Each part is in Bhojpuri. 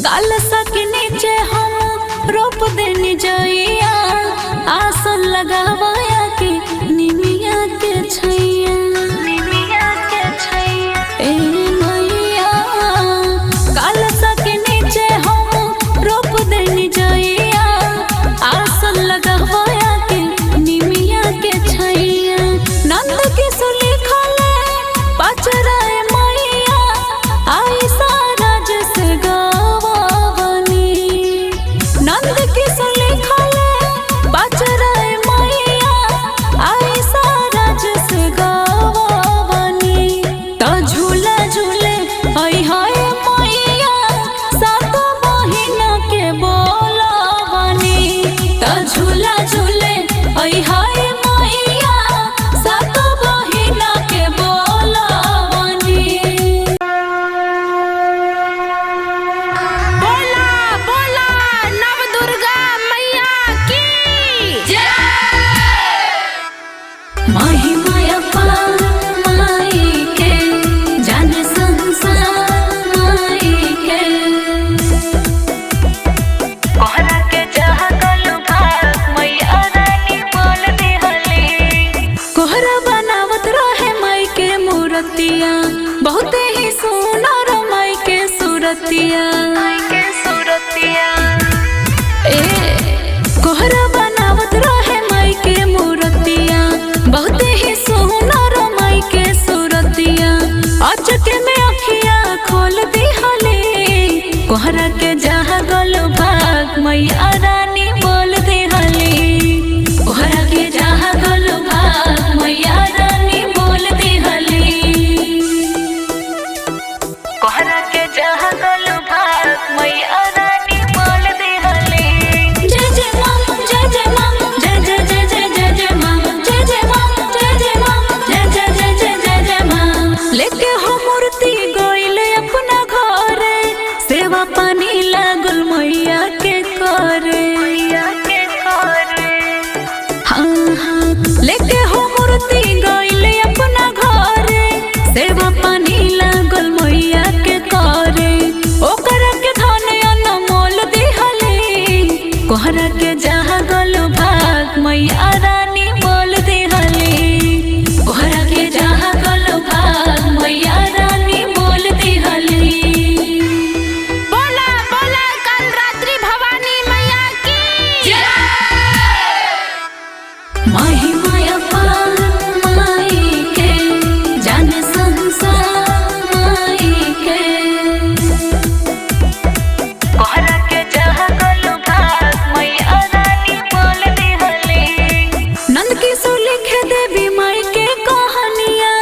कालसा के नीचे हम रोप देनी जइया, आसन लगावाया के निमिया के छैया, निमिया के छैया। ए मैया कालसा के नीचे हम रोप देनी जइया, आसन लगावाया के निमिया के छैया। नंद के सुली खाले पचराए मैया, आई सारा जैसे गावावनी। नंद के सुली खाले पचराए मैया, आई सारा जैसे गावावनी। तो झूला झूले आई हाय मैया, सातो महीना के बोलावनी। तो झूला झूले आई हाय मैया, सातो महीना के बोलावनी। बोला बोला नव दुर्गा मैया की जय। महिमा अपार माई के, जाने संसार माई के। कोहरा के जहगल भाग मैया रानी बोल दिहली। कोहरा बनावत रहे माई के मूर्तिया, बहुते ही सुनर माई के सूरतिया, माई के सूरतिया। कोहरा बनावत रहे माई के मूर्तिया, बहुते ही सुनर माई के सूरतिया। अचके में अखिया खोल दिहली, कोहरा के जहगल भाग मैया रानी बोल दिहली। कोहरा के जहगल भाग मैया रानी बोल दिहली। कोहरा के जहगल भाग मैया रानी बोल दिहली। जय जय मां, जय जय मां, जय जय जय जय जय जय मां, जय जय मां, जय जय मां, जय जय जय जय जय जय मां। लेके हो मूर्ति गइले अपना घरे, सेवा पानी लागल मैया के करे, मैया के करे। हाँ हाँ लेके हो मूर्ति गइले अपना घरे, सेवा पानी लागल मैया के करे। ओकरा के धन अनमोल दिहली, कोहरा के जहगल भाग मैया रानी बोल दिहली। कोहरा के जहगल भाग मैया रानी बोल दिहली। बोला बोला कालरात्रि भवानी मैया की जय। महिमा अपार माई के, जाने संसार माई के। कोहरा के जहगल भाग मैया रानी बोल दिहली। नंद की सुलिखे देवी माई के कहानिया,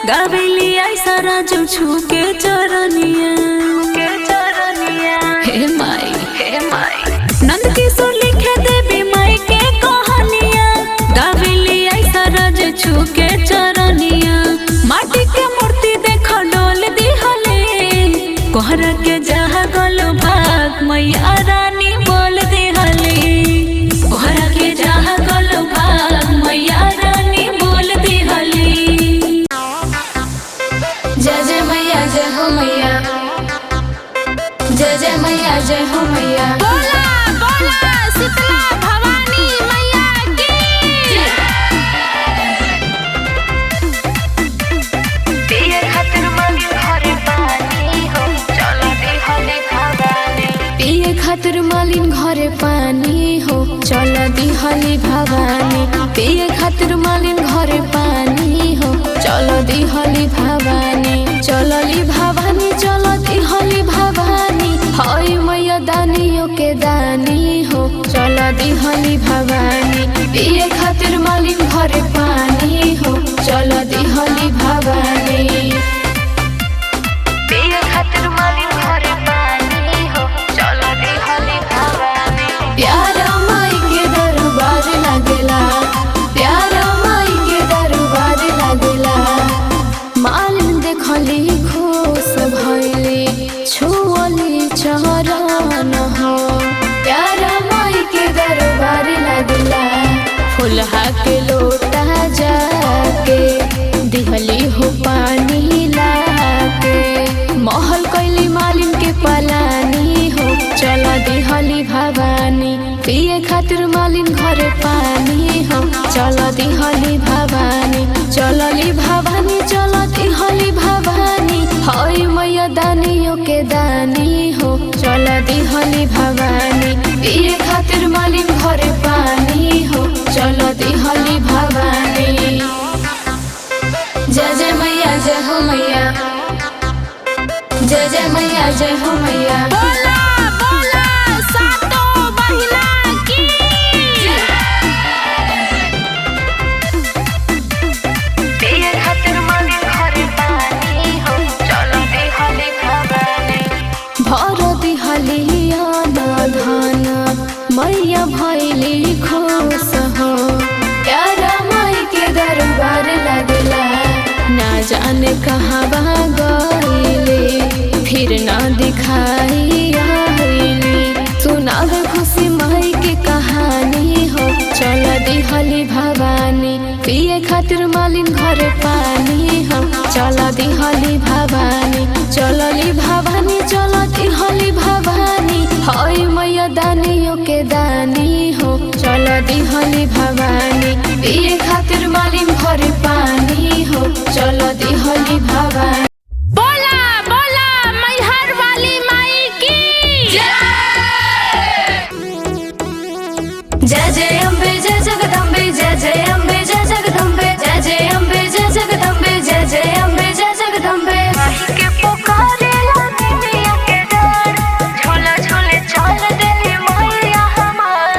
गावेली ऐसा राजू छू के चरनिया, के चरनिया। हे माई, हे माई। नंद की सुलिखे देवी माई के कहानिया, गावेली ऐसा राज छू के चरनिया। माटी के मूर्ति देख डोल दिहले, कोहरा के जहगल भाग मैया रानी बोल दिहली। कोहरा के जहगल भाग मैया रानी बोल दिहली। जय जय मैया जय हो मैया, जय जय मैया जय हो मैया। बोला बोला शीतला भवानी मैया की जय। पिए खातिर मांगी घरे पानी हो, चलो दिहली भवानी। पिए खातिर मालिन घरे पानी हो, चल दिहली भवानी। पिए खातिर मालिन घरे पानी हो, चल दिहली भवानी। चलली भवानी चल दिहली भवानी, हाय मैया दानियों के दानी हो, चल दिहली भवानी। पिए खातिर मालिन घरे पानी हो, चल दिहली भवानी। पिए खातिर मांगी घरे पानी हो, चलो दिहली भवानी। प्यारा माई के दरबार लागेला, प्यारा माई के दरबार लागेला। मालिन देखली खुश भइली, छुअली चरण हो। प्यारा माई के दरबार लागेला, फुलहा के लोटा जाके दिहली हो पानी लाके। महल कैली मालिन के पलानी हो, दिहली भवानी, पिए खातिर मालिन घरे पानी हो, चल दिहली भवानी, चलली भवानी, चल दिहली भवानी, हई मैया दानियों के दानी हो, चल दिहली भवानी, पिए खातिर मालिन घरे पानी हो, चल दिहली भवानी। जय जय मैया जय हो मैया, जय जय मैया जय हो मैया। बोला बोला सातों बहिना की पिए खातिर मालिन घरे पानी हो, चलो दिहली भवानी। भर दिहली आना धाना मैया भैली खुश हो, प्यारा माई के दरबार लगला, ना जाने कहाँ गईले, फिर ना दिखाई आईली, सुनावे खुशी माई के कहानी हो, चल दिहली भवानी, पिए खातिर मालिन घरे पानी हो, चल दिहली भवानी, चलली भवानी, चल दिहली भवानी, हई मैया दानियों के दानी हो, चल दिहली भवानी, पिए खातिर मालिन घरे पानी हो, चल दिहली भवानी। बोला बोला मैहर वाली माई की जय जय अम्बे जय जगदम्बे, जय जय अम्बे जय जगदम्बे, जय जय अम्बे जय जगदम्बे, जय जय अम्बे जय जगदम्बे। माही के पुकारे लागे मैया के डर, झोला झोले चल देली मैया हमार।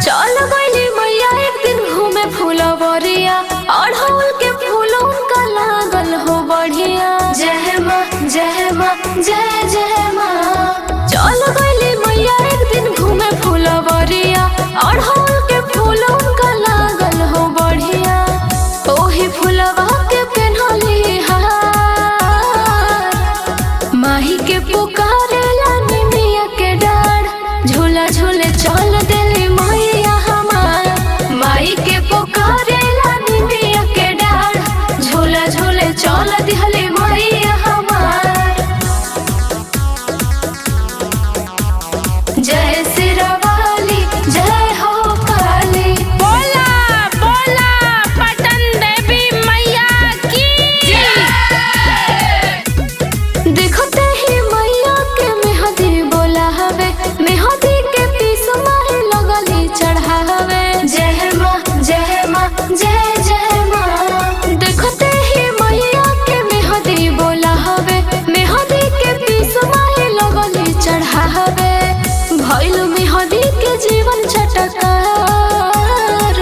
चल गईली मैया एक दिन घूमे फुलवरिया, अड़हुल के फूल उनका लागल हो बढ़िया, जय माँ जय माँ जय जय माँ। चल गईली मैया एक दिन घूमे फुलवरिया, अड़हुल के फूल उनका लागल हो बढ़िया, ओही फुलवा के पेन्हली हार, माही के पुकारे लानी मिया के डार, झूला झूले चल देली मैया हमार, माई के पुकारे लानी मिया के डार, झूला झूले चल दिहली मैया हमार। जय सिरवाली जय हो काली, बोला बोला पटन देवी मैया की देखते ही मैया के मेहदी बोला हवे, मेहदी के पीस माही लगली चढ़ावे, जय माँ जय माँ जय जय माँ। देखते ही मैया के मेहदी बोला हवे, मेहदी के पीस माही लगली चढ़ावे, भइल मेहदी के जीवन चटकार,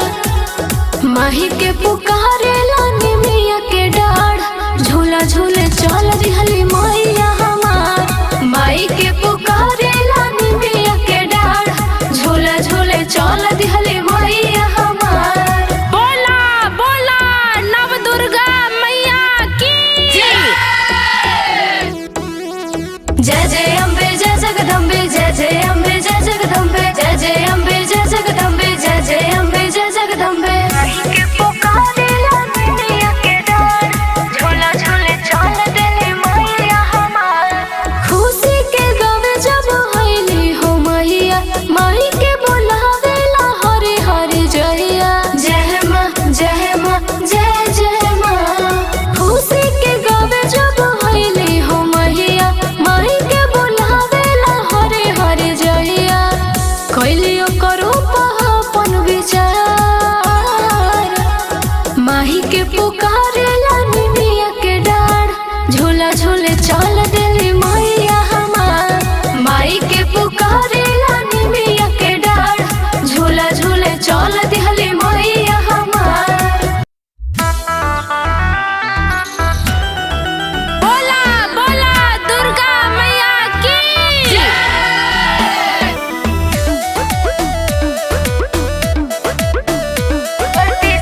माही के पुकारे लानी मिया के डाढ़, झूला झूले चल दिहली मैया हमार, माई के पुकारे लानी मिया के डाढ़, झूला झूले चल दिहली मैया हमार। बोला बोला नव दुर्गा मैया की जय जय अम्बे जय जगदम्बे, जय जय अम्बे जय जगदम्बे, जय जय अम्बे जय जगदम्बे, जय जय अम्बे जय जगदम्बे। माही के पुकारे लानी मैया के डर, झोला झोले चल देली मैया हमार। खुशी के गवे जब हईली हो मैया, माही के बोलावेला हरे हरे जहिया, जय माँ जय माँ जय जय माँ। खुशी के गवे जब हईली हो मैया, माही के बोलावेला हरे हरे जहिया, कैलियो करो अपन विचार, माही के पुकारे लानी मिया के डाढ़, झूला झूले चल देली मैया हमार, माई के पुकारे लानी मिया के डाढ़, झूला झूले चल दिहली मैया हमार। बोला बोला दुर्गा मैया की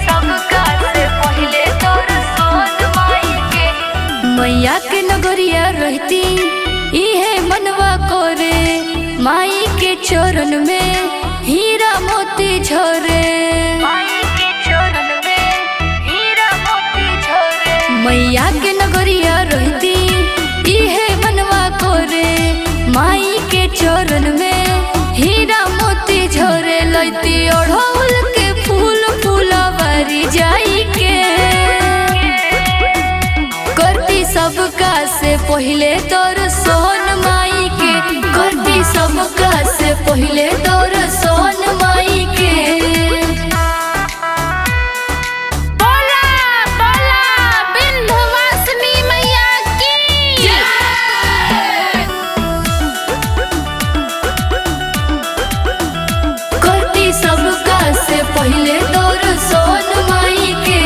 सबका से पहले तोर सोच माई के, मैया के नगरिया रहती इहे मनवा कोरे, माई के चरण में हीरा मोती झरे, माई के चरण में हीरा मोती झरे। मैया के नगरिया रहती इहे मनवा कोरे, माई के चरण में ही पहिले तोर सोन माई के, करती सबका से पहिले तोर सोन माई के। सबका से पहिले तोर सोन माई के।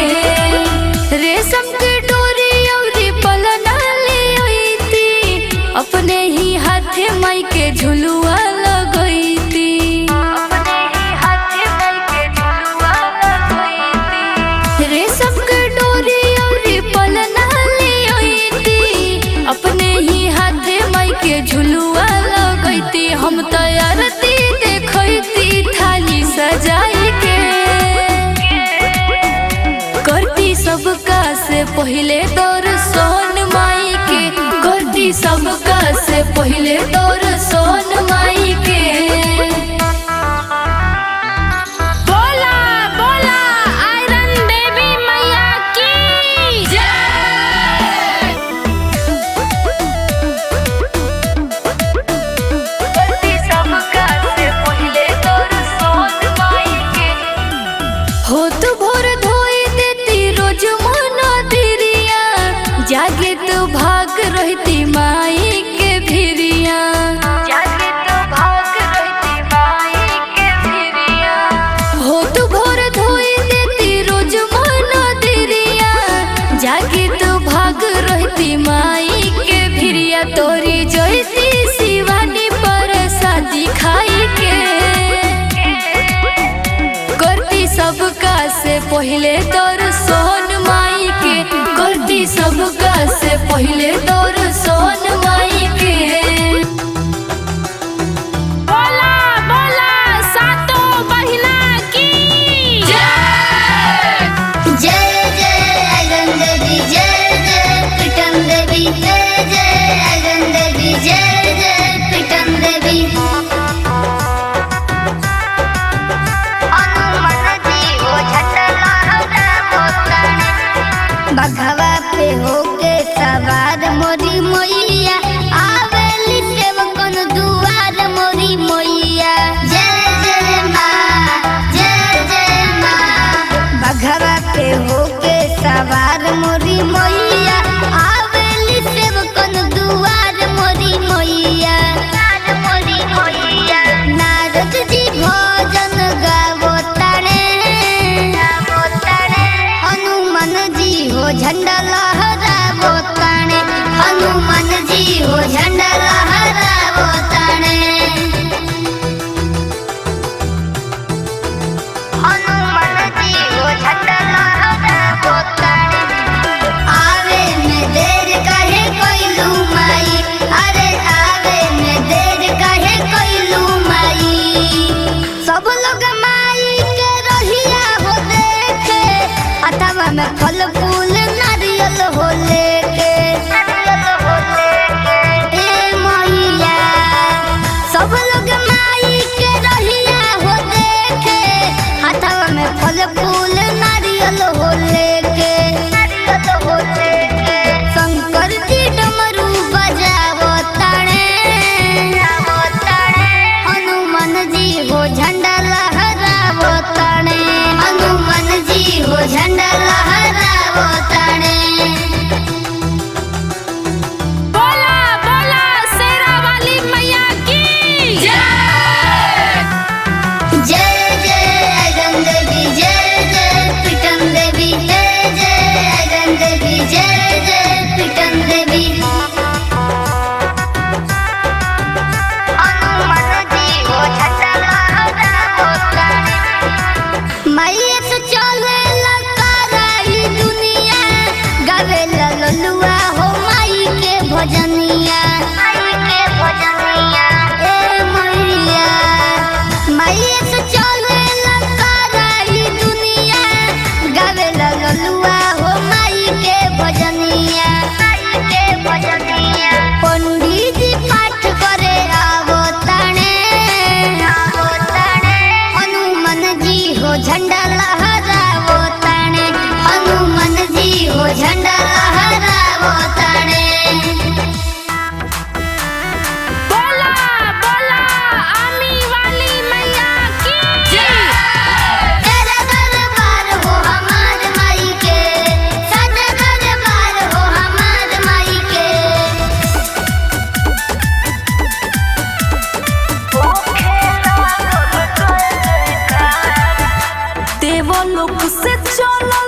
रेशम के डोरी अउरी पलना ले अइती, अपने ही हाथे माई के झुलुआ लगइती, अपने ही हाथे माई के झुलुआ लगइती। रेशम के डोरी अउरी पलना ले अइती, अपने ही हाथे माई के झुलुआ लगइती। हम तैयारती देखइती थाली सजाई के, करती सबका से पहिले तोर सोन माई के, करती सबका से पहिले तोर सोन माई के। बोला बोला आयरन देवी मैया की जय। करती सबका से पहिले तोर सोन माई के। हो तू भोर धोई देती रोज मना दिरिया, जागे तो भाग रहती माई के भिरिया, जागे तो भाग रहती माई के भिरिया। हो तू भोर धोई देती रोज मना दिरिया, जागे तो भाग रहती माई के भिरिया। तोरी जयती शिवानी पर शादी खाई के, करती सबका से पहिले तोर सोन माई के, करती सबका से पहिले तोर सोन माई के। बोला बोला सातो बहिना की जय। जय जय आयरन देवी, जय जय पिटन देवी, जय जय आयरन देवी, जय जय पिटन देवी। बघवा पे होके सवार मोरी मोइया, आवेली सेवकन दुआर मोरी मोइया। जय जय माँ, जय जय माँ। बघवा पे होके सवार मोरी मोइया, आवेली सेवकन दुआर मोरी मोइया, मोरी मोइया। नारद जी भजन गावो ताणे, हनुमान जी हो झंडा लहरावो ताणे, हनुमान जी हो झंडा लहरावो ताणे। हनुमान जी हो झंडा लहरावो ताणे। आवे में देर काहे कइलू माई, अरे आवे में देर काहे कइलू माई। सब लोग माई के रहिया हो देखे, अथवा में फल फूल नारियल हो लेके, ए मैया। सब लोग माई के रहिया हो देखे, अथवा में फल फूल नारियल हो लेके, शंकर जी डमरू बजावो ताणे, हनुमान जी हो झंडा लहरावो ताणे, हनुमान जी हो झंडा लहरावो ताणे। लोक से चलल